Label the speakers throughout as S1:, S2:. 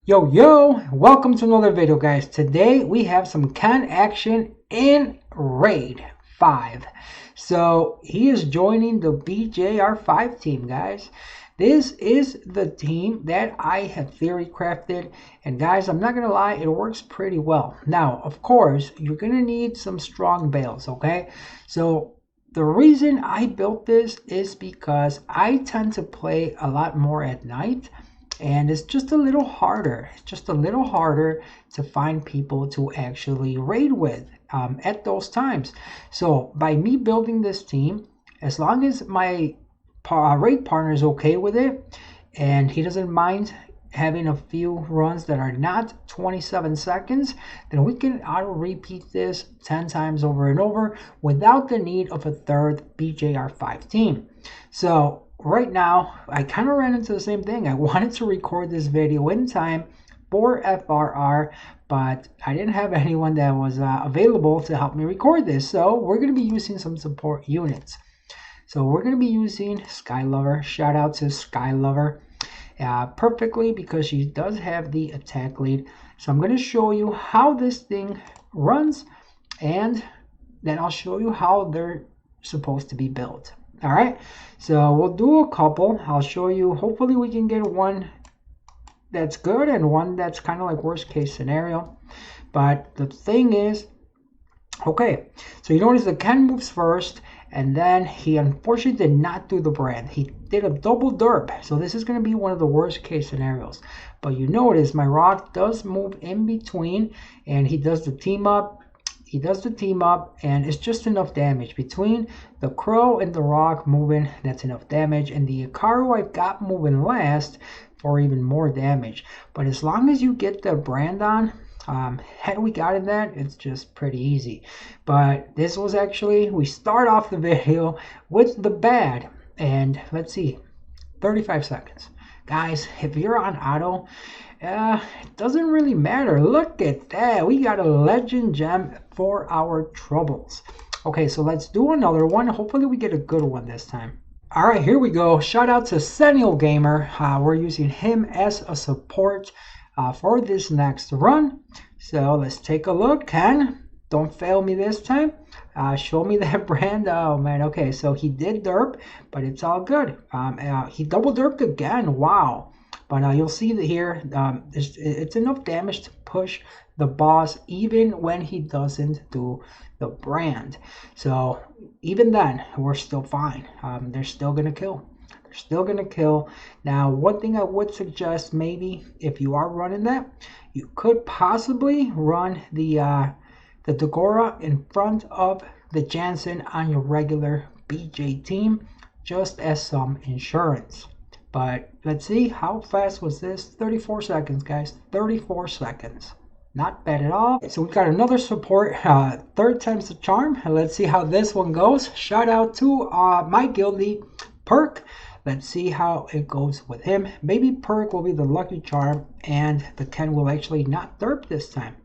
S1: Yo, welcome to another video, guys. Today we have some Ken action in Raid 5. So he is joining the BJR5 team, guys. This is the team that I have theory crafted, and guys, I'm not gonna lie, it works pretty well. Now, of course, you're gonna need some strong bales, okay? So the reason I built this is because I tend to play a lot more at night, and it's just a little harder. It's just a little harder to find people to actually raid with at those times. So by me building this team, as long as my raid partner is okay with it and he doesn't mind having a few runs that are not 27 seconds, then we can auto repeat this 10 times over and over without the need of a third BJR5 team. So right now, I kind of ran into the same thing. I wanted to record this video in time for FRR, but I didn't have anyone that was available to help me record this. So we're going to be using some support units. So we're going to be using Skylover. Shout out to Skylover. Perfectly, because she does have the attack lead. So I'm going to show you how this thing runs, and then I'll show you how they're supposed to be built. All right, so we'll do a couple. I'll show you. Hopefully we can get one that's good and one that's kind of like worst case scenario. But the thing is, okay, so you notice the Ken moves first, and then he unfortunately did not do the brand. He did a double derp, so this is going to be one of the worst case scenarios. But you notice my rock does move in between, and he does the team up. He does the team up, and it's just enough damage. Between the Crow and the Rock moving, that's enough damage. And the Ikaru I've got moving last for even more damage. But as long as you get the brand on, had we gotten that, it's just pretty easy. But this was actually, we start off the video with the bad. And let's see, 35 seconds. Guys, if you're on auto, it doesn't really matter. Look at that. We got a legend gem for our troubles. Okay, so let's do another one. Hopefully we get a good one this time. All right, here we go. Shout out to Sentinel Gamer. We're using him as a support for this next run. So let's take a look. Ken, don't fail me this time. Show me that brand. Oh man, okay, so he did derp, but it's all good. He double derped again. Wow. But you'll see that here, it's enough damage to push the boss even when he doesn't do the brand. So even then, we're still fine. They're still going to kill. They're still going to kill. Now, one thing I would suggest, maybe if you are running that, you could possibly run the Dagora in front of the Jansen on your regular BJ team, just as some insurance. But let's see, how fast was this? 34 seconds, guys. 34 seconds. Not bad at all. So we got another support, third time's the charm. And let's see how this one goes. Shout out to my guildie, Perk. Let's see how it goes with him. Maybe Perk will be the lucky charm, and the Ken will actually not derp this time.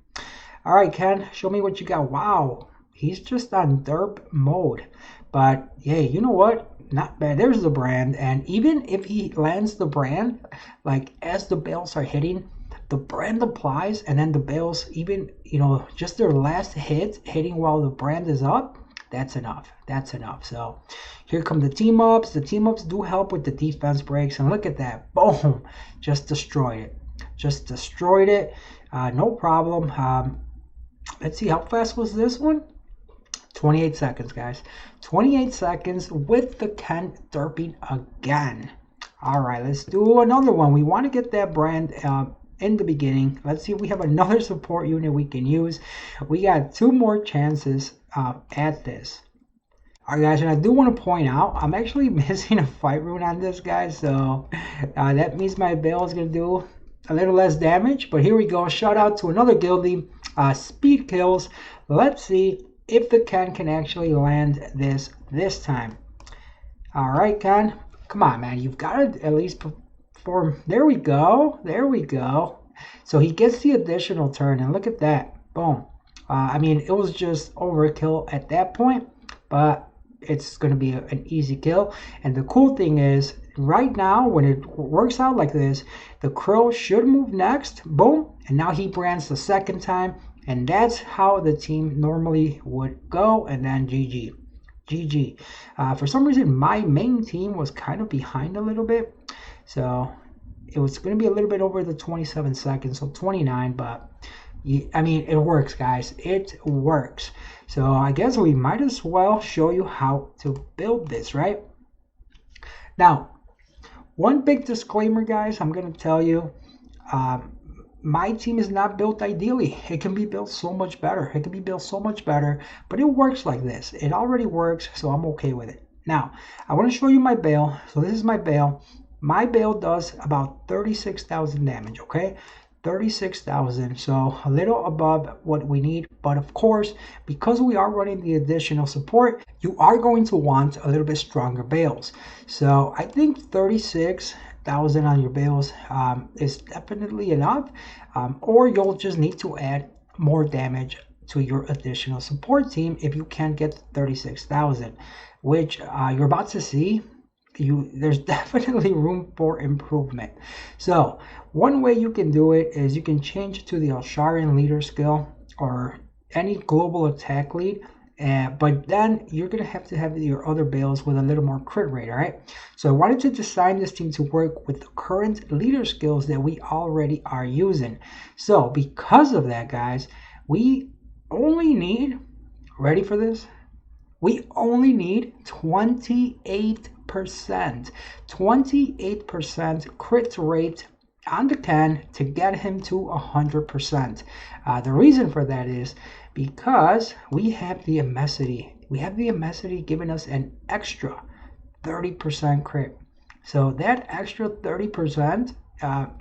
S1: All right, Ken, show me what you got. Wow, he's just on derp mode. But yeah, you know what? Not bad. There's the brand, and even if he lands the brand, like as the bales are hitting, the brand applies, and then the bales, even, you know, just their last hit hitting while the brand is up, that's enough. That's enough. So here come the team ups. The team ups do help with the defense breaks, and look at that. Boom. Just destroyed it. Just destroyed it. No problem. Let's see, how fast was this one? 28 seconds, guys. 28 seconds with the Ken derping again. All right, let's do another one. We want to get that brand in the beginning. Let's see if we have another support unit we can use. We got 2 more chances at this. All right, guys, and I do want to point out, I'm actually missing a fight rune on this guy, so that means my bale is going to do a little less damage. But here we go. Shout out to another guildie, Speed Kills. Let's see if the Ken can actually land this time. All right, Ken, come on, man, you've got to at least perform. There we go. There we go. So he gets the additional turn, and look at that. Boom. I mean, it was just overkill at that point, but it's going to be an easy kill. And the cool thing is, right now, when it works out like this, the Crow should move next. Boom. And now he brands the second time. And that's how the team normally would go. And then GG. GG. For some reason, my main team was kind of behind a little bit. So it was going to be a little bit over the 27 seconds. So 29. But I mean, it works, guys. It works. So I guess we might as well show you how to build this, right? Now, one big disclaimer, guys, I'm going to tell you, my team is not built ideally. It can be built so much better. It can be built so much better, but it works like this. It already works, so I'm okay with it. Now, I want to show you my bale. So this is my bale. My bale does about 36,000 damage, okay? 36,000, so a little above what we need. But of course, because we are running the additional support, you are going to want a little bit stronger bales. So I think 36,000 on your bales is definitely enough, or you'll just need to add more damage to your additional support team if you can't get 36,000, which you're about to see. There's definitely room for improvement. So one way you can do it is you can change it to the Alsharian leader skill or any global attack lead, but then you're gonna have to have your other bales with a little more crit rate. All right, so I wanted to design this team to work with the current leader skills that we already are using. So because of that, guys, we only need, ready for this, we only need 28% crit rate on the Ken to get him to 100%. The reason for that is because we have the Amesity. We have the Amesity giving us an extra 30% crit. So that extra 30%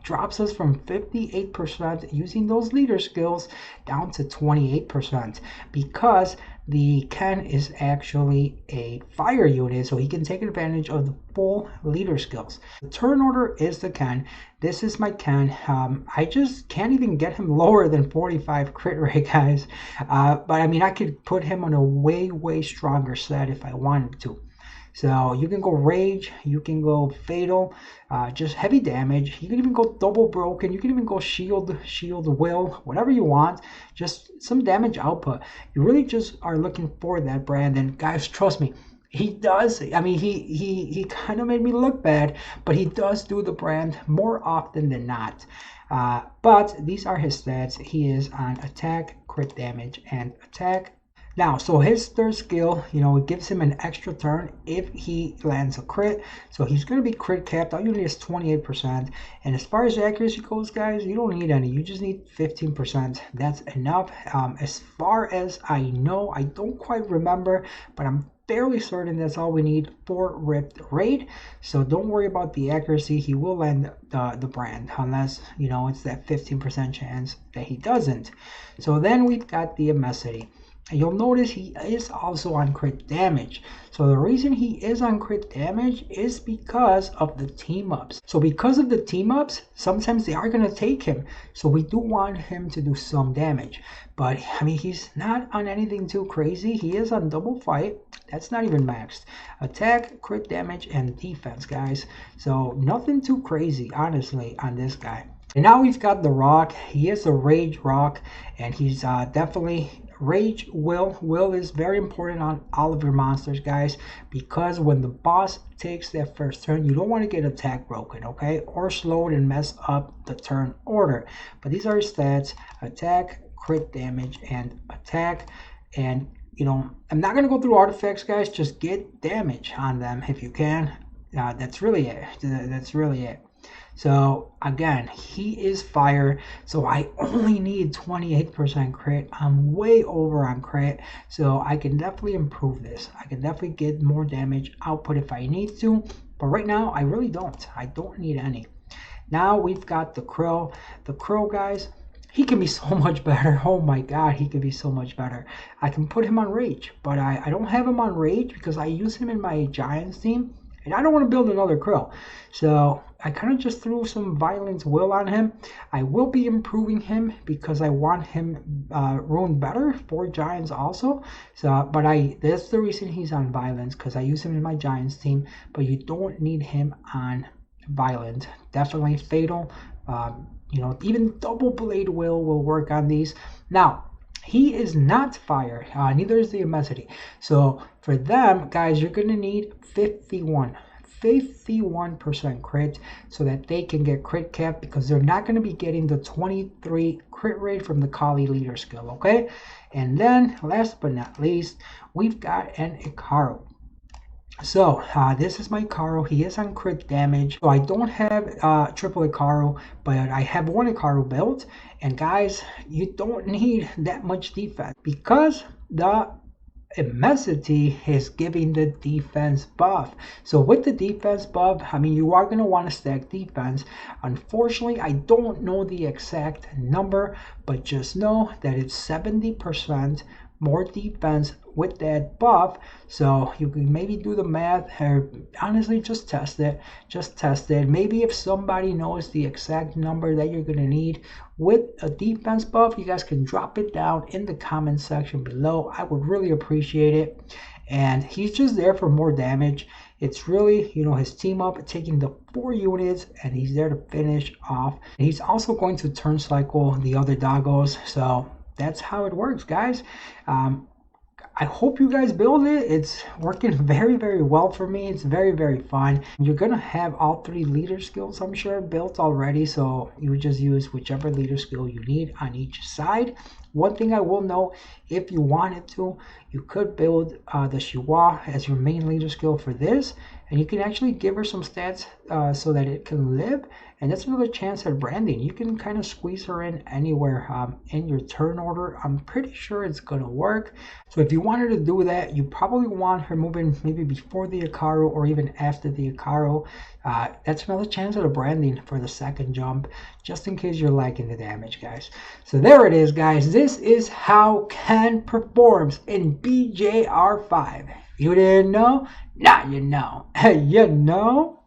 S1: drops us from 58% using those leader skills down to 28%, because the Ken is actually a fire unit, so he can take advantage of the full leader skills. The turn order is the Ken. This is my Ken. I just can't even get him lower than 45 crit rate, guys. But I mean, I could put him on a way stronger set if I wanted to. So you can go rage, you can go fatal, just heavy damage. You can even go double broken. You can even go shield will, whatever you want. Just some damage output. You really just are looking for that brand. And guys, trust me, he does. I mean, he kind of made me look bad, but he does do the brand more often than not. But these are his stats. He is on attack, crit damage, and attack. Now, so his third skill, it gives him an extra turn if he lands a crit. So he's going to be crit capped. All you need is 28%. And as far as accuracy goes, guys, you don't need any. You just need 15%. That's enough. As far as I know, I don't quite remember, but I'm fairly certain that's all we need for Ripped Raid. So don't worry about the accuracy. He will land the brand unless, it's that 15% chance that he doesn't. So then we've got the Amesity. And you'll notice he is also on crit damage. So the reason he is on crit damage is because of the team ups. So because of the team ups, sometimes they are going to take him. So we do want him to do some damage. But I mean, he's not on anything too crazy. He is on double fight. That's not even maxed. Attack, crit damage, and defense, guys. So nothing too crazy, honestly, on this guy. And now we've got the Rock. He is a Rage Rock, and he's definitely Rage Will. Will is very important on all of your monsters, guys, because when the boss takes that first turn, you don't want to get attack broken, okay, or slowed and mess up the turn order. But these are his stats: attack, crit damage, and attack. And I'm not going to go through artifacts, guys. Just get damage on them if you can. That's really it. That's really it. So again, he is fire, so I only need 28% crit. I'm way over on crit, so I can definitely improve this. I can definitely get more damage output if I need to, but right now I really don't. I don't need any. Now we've got the Crow. The Crow, guys, he can be so much better. Oh my god, he can be so much better. I can put him on Rage, but I don't have him on Rage because I use him in my Giants team. and I don't want to build another Krill. So I kind of just threw some Violent Will on him. I will be improving him because I want him rune better for Giants also. So, but that's the reason he's on Violence, because I use him in my Giants team. But you don't need him on Violent. Definitely Fatal. Even Double Blade Will work on these. Now, he is not fire, neither is the Immensity. So for them, guys, you're going to need 51% crit so that they can get crit cap, because they're not going to be getting the 23 crit rate from the Kali leader skill, okay? And then, last but not least, we've got an Ikaru. So this is my Ikaru. He is on crit damage. So I don't have triple Ikaru, but I have one Ikaru built. And guys, you don't need that much defense because the Immensity is giving the defense buff. So with the defense buff, I mean, you are going to want to stack defense. Unfortunately, I don't know the exact number, but just know that it's 70% more defense with that buff. So you can maybe do the math, or honestly just test it. Maybe if somebody knows the exact number that you're going to need with a defense buff, you guys can drop it down in the comment section below. I would really appreciate it. And he's just there for more damage. It's really, his team up taking the 4 units, and he's there to finish off. And he's also going to turn cycle the other doggos. So that's how it works, guys. I hope you guys build it. It's working very, very well for me. It's very, very fun. You're going to have all 3 leader skills, I'm sure, built already. So you would just use whichever leader skill you need on each side. One thing I will know, if you wanted to, you could build the Shiwa as your main leader skill for this. And you can actually give her some stats so that it can live. And that's another chance at branding. You can kind of squeeze her in anywhere in your turn order. I'm pretty sure it's going to work. So if you wanted to do that, you probably want her moving maybe before the Ikaru or even after the Ikaru. That's another chance at a branding for the second jump, just in case you're liking the damage, guys. So there it is, guys. This is how Ken performs in BJR5. You didn't know? Now you know. You know?